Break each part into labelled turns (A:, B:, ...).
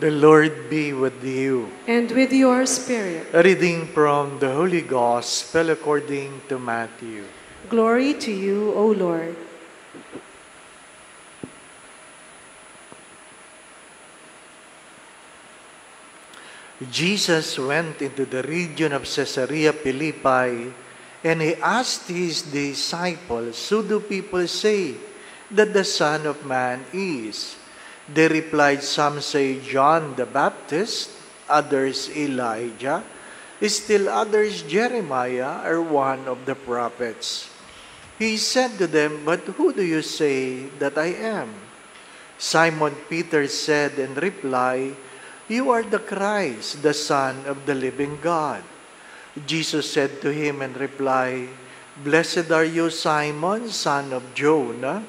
A: The Lord be with you.
B: And with your spirit.
A: A reading from the Holy Gospel according to Matthew.
B: Glory to you, O Lord.
A: Jesus went into the region of Caesarea Philippi, and he asked his disciples, "Who do people say that the Son of Man is?" They replied, "Some say John the Baptist, others Elijah, still others Jeremiah or one of the prophets." He said to them, "But who do you say that I am?" Simon Peter said in reply, "You are the Christ, the Son of the living God." Jesus said to him in reply, "Blessed are you, Simon, son of Jonah,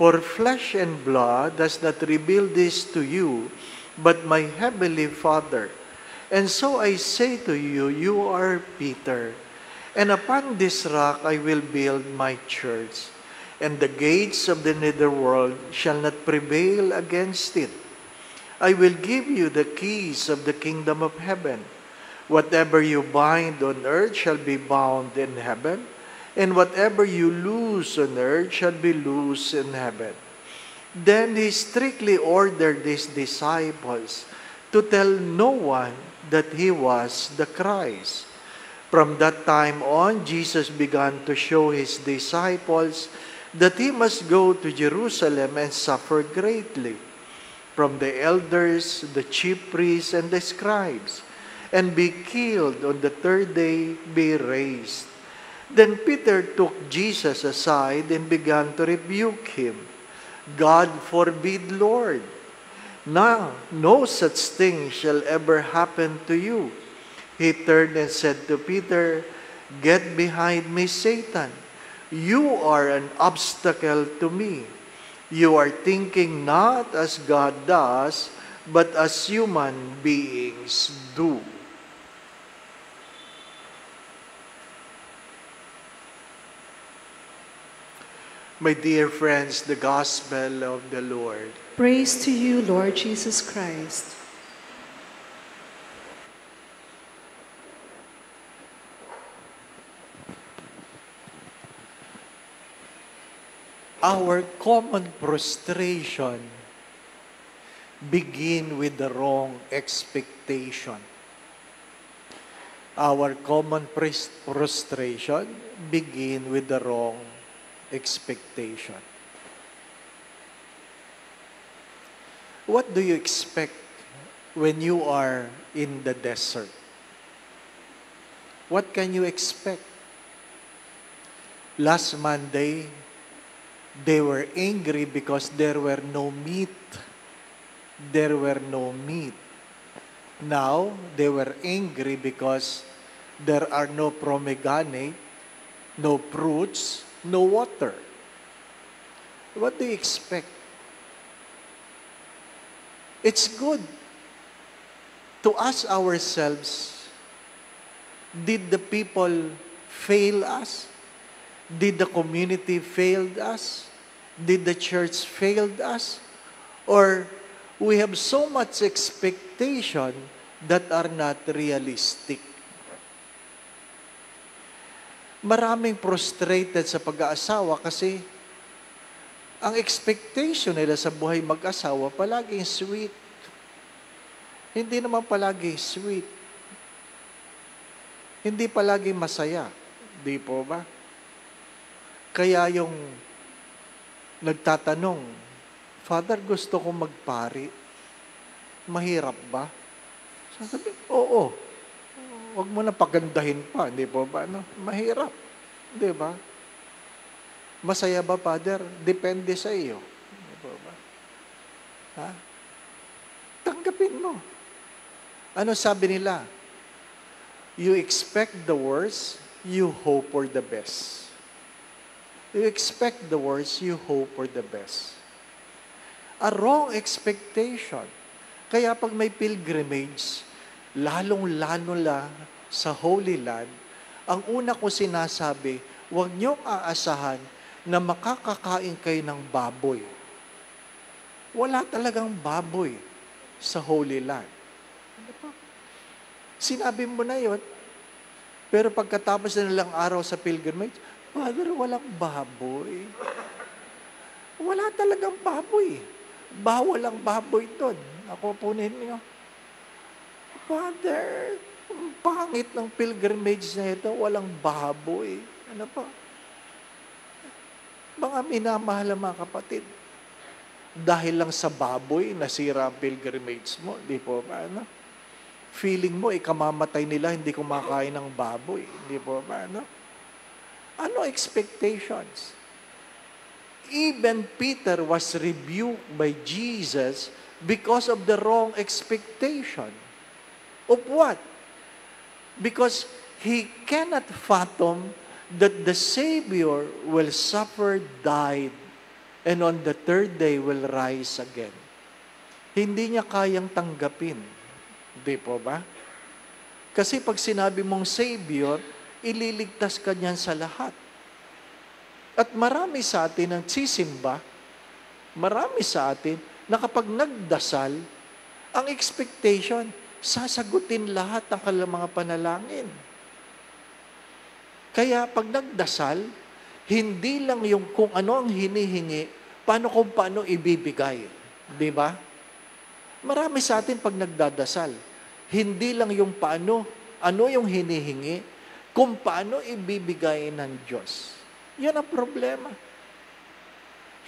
A: for flesh and blood has not revealed this to you, but my heavenly Father. And so I say to you, you are Peter, and upon this rock I will build my church, and the gates of the netherworld shall not prevail against it. I will give you the keys of the kingdom of heaven. Whatever you bind on earth shall be bound in heaven, and whatever you loose on earth shall be loosed in heaven." Then he strictly ordered his disciples to tell no one that he was the Christ. From that time on, Jesus began to show his disciples that he must go to Jerusalem and suffer greatly from the elders, the chief priests, and the scribes, and be killed, on the third day be raised. Then Peter took Jesus aside and began to rebuke him. "God forbid, Lord. Now, no such thing shall ever happen to you." He turned and said to Peter, "Get behind me, Satan. You are an obstacle to me. You are thinking not as God does, but as human beings do." My dear friends, the Gospel of the Lord.
B: Praise to you, Lord Jesus Christ.
A: Our common frustration begin with the wrong expectation. Our common frustration begin with the wrong expectation. What do you expect when you are in the desert? What can you expect? Last Monday, they were angry because there were no meat. There were no meat. Now, they were angry because there are no pomegranate, no fruits, no water. What do you expect? It's good to ask ourselves, did the people fail us? Did the community fail us? Did the church fail us? Or we have so much expectation that are not realistic. Maraming frustrated sa pag-aasawa kasi ang expectation nila sa buhay mag-asawa palaging sweet. Hindi naman palagi sweet. Hindi palagi masaya. Di po ba? Kaya yung nagtatanong, "Father, gusto kong magpari. Mahirap ba?" Sabi, "Oo. Huwag mo na pagandahin pa." Hindi po ba? No? Mahirap. Di ba? Masaya ba, Father? Depende sa iyo. Hindi po ba? Ha? Tanggapin mo. Ano sabi nila? You expect the worst, you hope for the best. You expect the worst, you hope for the best. A wrong expectation. Kaya pag may pilgrimage, lalong-lalo lang sa Holy Land, ang una ko sinasabi, huwag niyong aasahan na makakakain kayo ng baboy. Wala talagang baboy. sa Holy Land. Ano pa? Sinabi mo na yon, pero pagkatapos na nilang araw sa pilgrimage, Father, walang baboy. Wala talagang baboy. Bawal ang baboy doon. Ako po ninyo. Father, ang pangit ng pilgrimage na ito, walang baboy. Ano pa? Mga minamahal na mga kapatid, dahil lang sa baboy, nasira ang pilgrimage mo. Di po ba? Ano? Feeling mo, ikamamatay nila, hindi kumakain ng baboy. Di po ba? Ano? Ano expectations? Even Peter was rebuked by Jesus because of the wrong expectation. Of what? Because he cannot fathom that the Savior will suffer, died, and on the third day will rise again. Hindi niya kayang tanggapin. Di po ba? Kasi pag sinabi mong Savior, ililigtas ka niyan sa lahat. At marami sa atin ang sisimba, marami sa atin na kapag nagdasal, ang expectation, sasagutin lahat ng kanilang mga panalangin. Kaya pag nagdasal, hindi lang yung kung ano ang hinihingi, paano kung paano ibibigay. Di ba? Marami sa atin pag nagdadasal, hindi lang yung paano, ano yung hinihingi, kung paano ibibigay ng Diyos. Yan ang problema.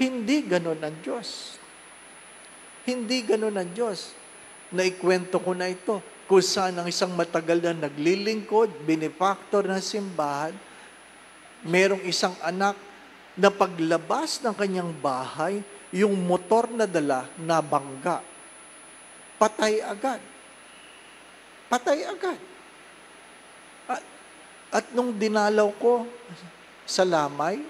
A: Hindi ganun ang Diyos. Hindi ganun ang Diyos. Naikwento ko na ito, kung saan ang isang matagal na naglilingkod, benefactor ng simbahan, merong isang anak na paglabas ng kanyang bahay, yung motor na dala, nabangga. Patay agad. Patay agad. At nung dinalaw ko sa Lamay,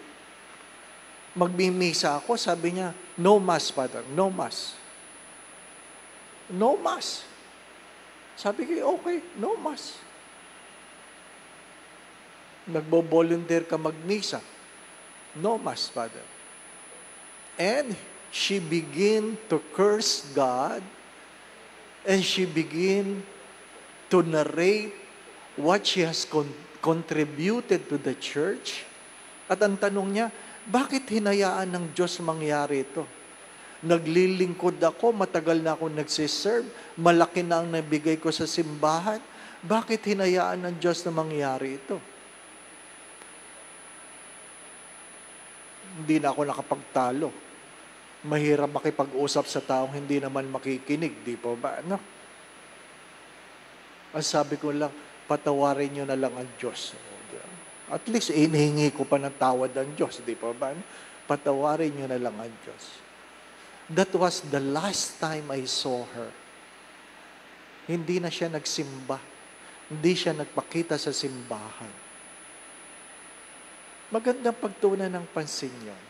A: magmimisa ako, sabi niya, no mass, Father, no mass. No mass. Sabi ko, okay, no mass. Nagbo-volunteer ka magmisa. No mass, Father. And she began to curse God, and she began to narrate what she has contributed to the church. At ang tanong niya, bakit hinayaan ng Diyos mangyari ito? Naglilingkod ako, matagal na ako nagsiserve, malaki na ang nabigay ko sa simbahan. Bakit hinayaan ng Diyos na mangyari ito? Hindi na ako nakapagtalo. Mahirap makipag-usap sa taong hindi naman makikinig, di po ba? Ano? Ang sabi ko lang, patawarin nyo na lang ang Diyos. At least, inihingi ko pa ng tawad ang Diyos, di po ba? Patawarin nyo na lang ang Diyos. That was the last time I saw her. Hindi na siya nagsimba. Hindi siya nagpakita sa simbahan. Magandang pagtunan ng pansin yun.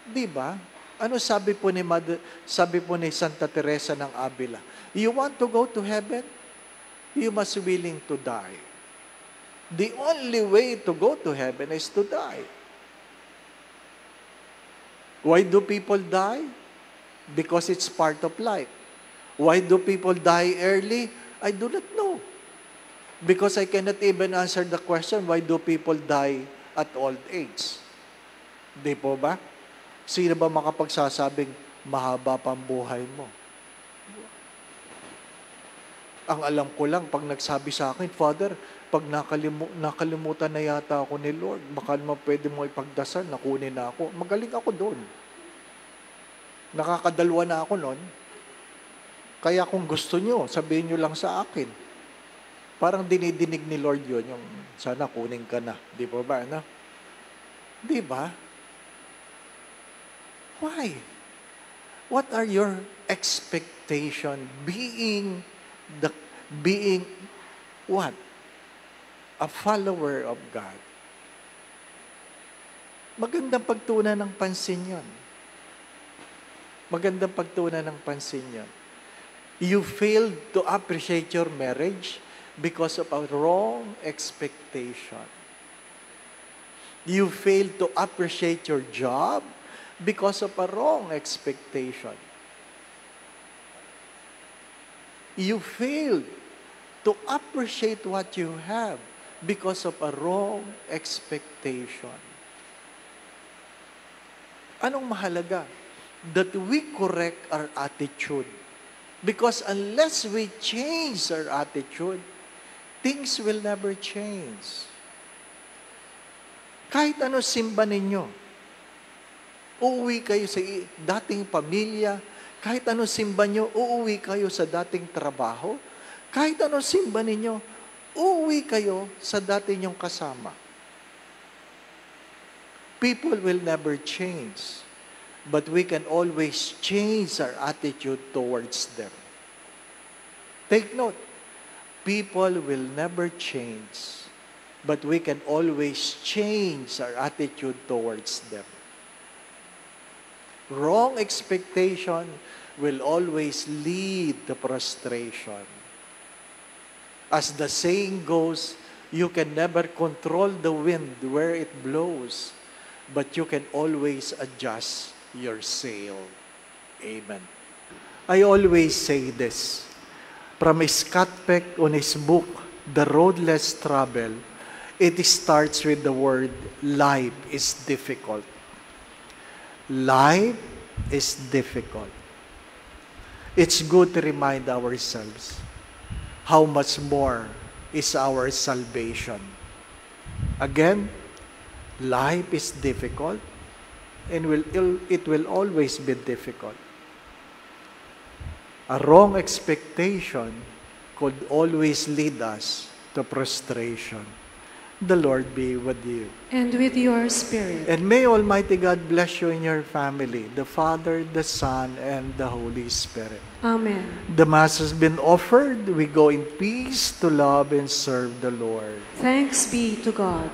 A: Di ba? Ano sabi po ni Santa Teresa ng Avila? You want to go to heaven? You must be willing to die. The only way to go to heaven is to die. Why do people die? Because it's part of life. Why do people die early? I do not know. Because I cannot even answer the question, why do people die at old age? Di po ba? Sino ba makapagsasabing mahaba pang buhay mo? Ang alam ko lang, pag nagsabi sa akin, Father, pag nakalimutan na yata ako ni Lord, baka naman pwede mo ipagdasal, nakunin na ako. Magaling ako doon. Nakakadalwa na ako noon. Kaya kung gusto nyo, sabihin nyo lang sa akin. Parang dinidinig ni Lord yun, yung sana kunin ka na. Di ba ba? No? Di ba? Why? What are your expectation being what? A follower of God. Magandang pagtunan ng pansin yun. Magandang pagtunan ng pansin yun. You failed to appreciate your marriage because of a wrong expectation. You failed to appreciate your job because of a wrong expectation. You failed to appreciate what you have because of a wrong expectation. Anong mahalaga? That we correct our attitude. Because unless we change our attitude, things will never change. Kahit ano simba ninyo, uuwi kayo sa dating pamilya, kahit ano simba nyo, uuwi kayo sa dating trabaho, kahit ano simba ninyo, uuwi kayo sa dati nyong kasama. People will never change. But we can always change our attitude towards them. Take note, people will never change, but we can always change our attitude towards them. Wrong expectation will always lead to frustration. As the saying goes, you can never control the wind where it blows, but you can always adjust your sail. Amen. I always say this. From Scott Peck on his book, The Road Less Traveled, it starts with the word, life is difficult. Life is difficult. It's good to remind ourselves how much more is our salvation. Again, life is difficult. And it will always be difficult. A wrong expectation could always lead us to frustration. The Lord be with you.
B: And with your spirit.
A: And may Almighty God bless you and your family, the Father, the Son, and the Holy Spirit.
B: Amen.
A: The Mass has been offered. We go in peace to love and serve the Lord.
B: Thanks be to God.